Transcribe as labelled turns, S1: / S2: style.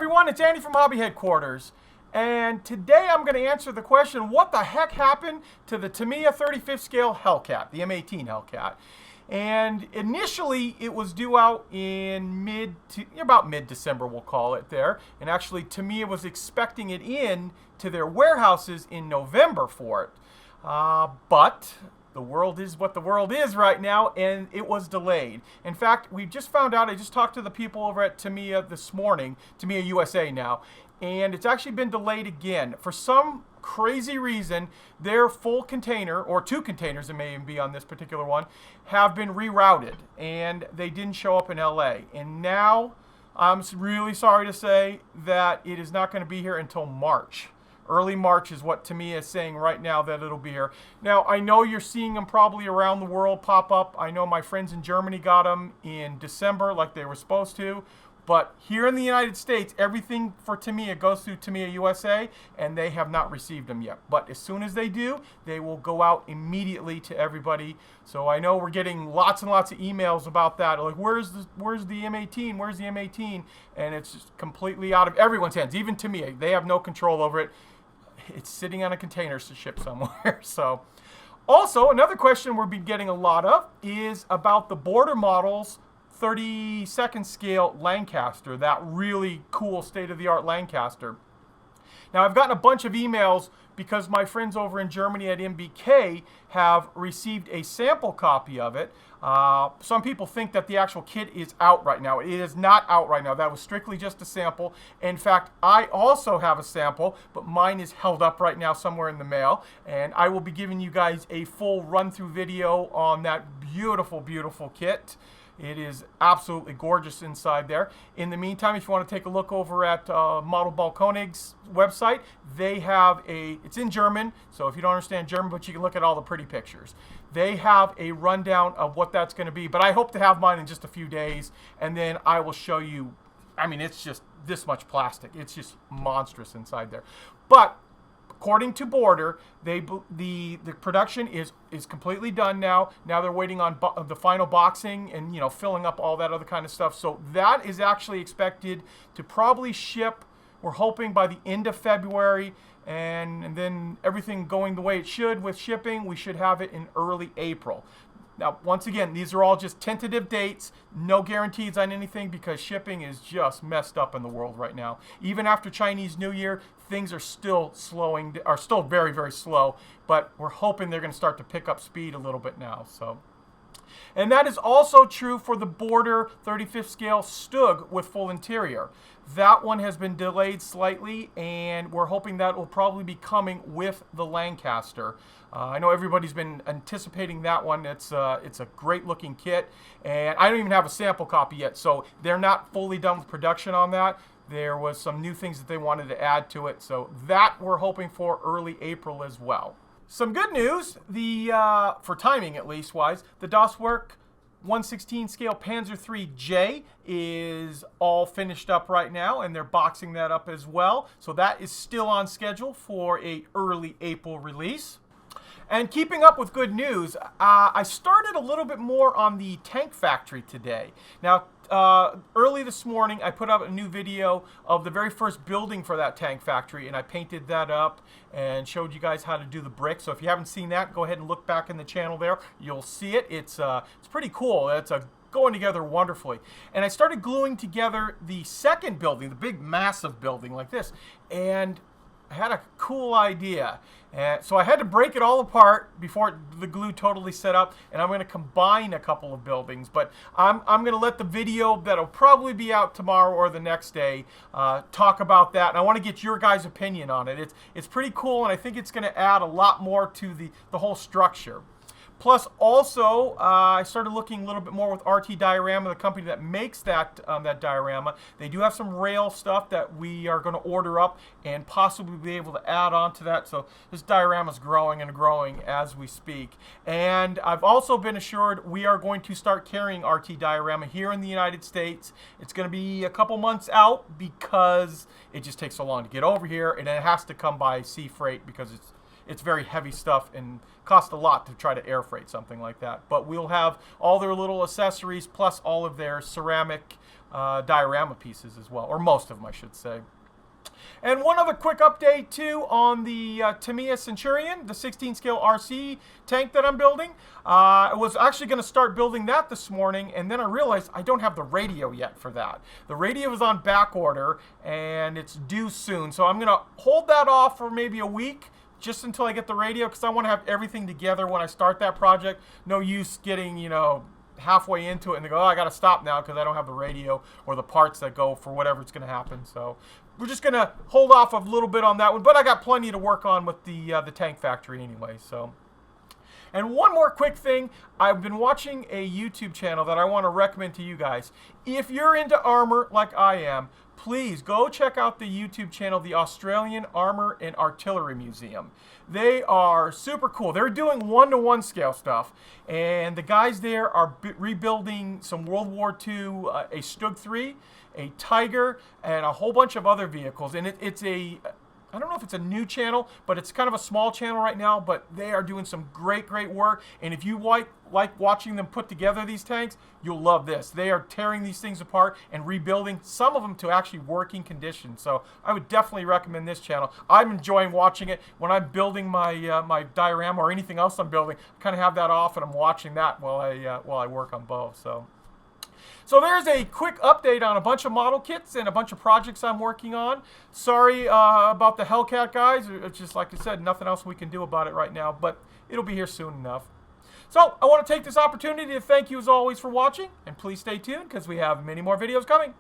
S1: everyone, it's Andy from Hobby Headquarters, and today I'm going to answer the question, what the heck happened to the Tamiya 35th scale Hellcat, the M18 Hellcat? And initially it was due out in about mid-December, we'll call it there, and actually Tamiya was expecting it in to their warehouses in November for it, but the world is what the world is right now, and it was delayed. In fact, we just found out, I just talked to the people over at Tamiya this morning, Tamiya USA now, and it's actually been delayed again. For some crazy reason, their full container, or two containers it may even be on this particular one, have been rerouted, and they didn't show up in LA. And now, I'm really sorry to say that it is not going to be here until March. Early March is what Tamiya is saying right now that it'll be here. Now, I know you're seeing them probably around the world pop up. I know my friends in Germany got them in December like they were supposed to. But here in the United States, everything for Tamiya goes through Tamiya USA, and they have not received them yet. But as soon as they do, they will go out immediately to everybody. So I know we're getting lots and lots of emails about that. Like, where's the M18? Where's the M18? And it's just completely out of everyone's hands. Even Tamiya, they have no control over it. It's sitting on a container to ship somewhere. So, also, another question we've been getting a lot of is about the border models 32nd scale Lancaster, that really cool state-of-the-art Lancaster. Now, I've gotten a bunch of emails because my friends over in Germany at MBK have received a sample copy of it. Some people think that the actual kit is out right now. It is not out right now. That was strictly just a sample. In fact, I also have a sample, but mine is held up right now somewhere in the mail. And I will be giving you guys a full run-through video on that beautiful, beautiful kit. It is absolutely gorgeous inside there. In the meantime, if you want to take a look over at Model Balkonig's website, they have it's in German, so if you don't understand German, but you can look at all the pretty pictures. They have a rundown of what that's going to be, but I hope to have mine in just a few days, and then I will show you. I mean, it's just this much plastic. It's just monstrous inside there. But according to Border, the production is completely done now. Now they're waiting on the final boxing and, you know, filling up all that other kind of stuff. So that is actually expected to probably ship, we're hoping, by the end of February. And then everything going the way it should with shipping, we should have it in early April. Now, once again, these are all just tentative dates, no guarantees on anything because shipping is just messed up in the world right now. Even after Chinese New Year, things are still very, very slow, but we're hoping they're going to start to pick up speed a little bit now. So, and that is also true for the Border 35th scale Stug with full interior. That one has been delayed slightly, and we're hoping that will probably be coming with the Lancaster. I know everybody's been anticipating that one. It's a great-looking kit, and I don't even have a sample copy yet, so they're not fully done with production on that. There was some new things that they wanted to add to it, so that we're hoping for early April as well. Some good news, for timing at least wise, the Das Werk 1/16 scale Panzer III is all finished up right now, and they're boxing that up as well. So that is still on schedule for a early April release. And keeping up with good news, I started a little bit more on the tank factory today. Now, early this morning, I put up a new video of the very first building for that tank factory, and I painted that up and showed you guys how to do the brick. So if you haven't seen that, go ahead and look back in the channel there. You'll see it. It's pretty cool. It's going together wonderfully. And I started gluing together the second building, the big massive building like this, and I had a cool idea. So I had to break it all apart before the glue totally set up, and I'm going to combine a couple of buildings. But I'm going to let the video that'll probably be out tomorrow or the next day talk about that. And I want to get your guys' opinion on it. It's pretty cool, and I think it's going to add a lot more to the whole structure. Plus, also, I started looking a little bit more with RT Diorama, the company that makes that diorama. They do have some rail stuff that we are going to order up and possibly be able to add on to that. So this diorama is growing and growing as we speak. And I've also been assured we are going to start carrying RT Diorama here in the United States. It's going to be a couple months out because it just takes so long to get over here, and it has to come by sea freight because it's very heavy stuff and costs a lot to try to air freight something like that. But we'll have all their little accessories plus all of their ceramic diorama pieces as well, or most of them, I should say. And one other quick update too on the Tamiya Centurion, the 16 scale RC tank that I'm building. I was actually going to start building that this morning, and then I realized I don't have the radio yet for that. The radio is on back order and it's due soon, so I'm going to hold that off for maybe a week just until I get the radio, because I want to have everything together when I start that project. No use getting, you know, halfway into it and they go, oh, I got to stop now because I don't have the radio or the parts that go for whatever's going to happen. So we're just going to hold off a little bit on that one, but I got plenty to work on with the tank factory anyway. So, and one more quick thing, I've been watching a YouTube channel that I want to recommend to you guys. If you're into armor like I am, please go check out the YouTube channel, the Australian Armor and Artillery Museum. They are super cool. They're doing 1-to-1 scale stuff, and the guys there are rebuilding some World War II, a Stug 3, a Tiger, and a whole bunch of other vehicles. And it's a, I don't know if it's a new channel, but it's kind of a small channel right now, but they are doing some great work. And if you like watching them put together these tanks, you'll love this. They are tearing these things apart and rebuilding some of them to actually working condition. So I would definitely recommend this channel. I'm enjoying watching it when I'm building my my diorama or anything else I'm building. I kind of have that off and I'm watching that while I work on both. So there's a quick update on a bunch of model kits and a bunch of projects I'm working on. Sorry about the Hellcat, guys. It's just like I said, nothing else we can do about it right now, but it'll be here soon enough. So I want to take this opportunity to thank you as always for watching, and please stay tuned because we have many more videos coming.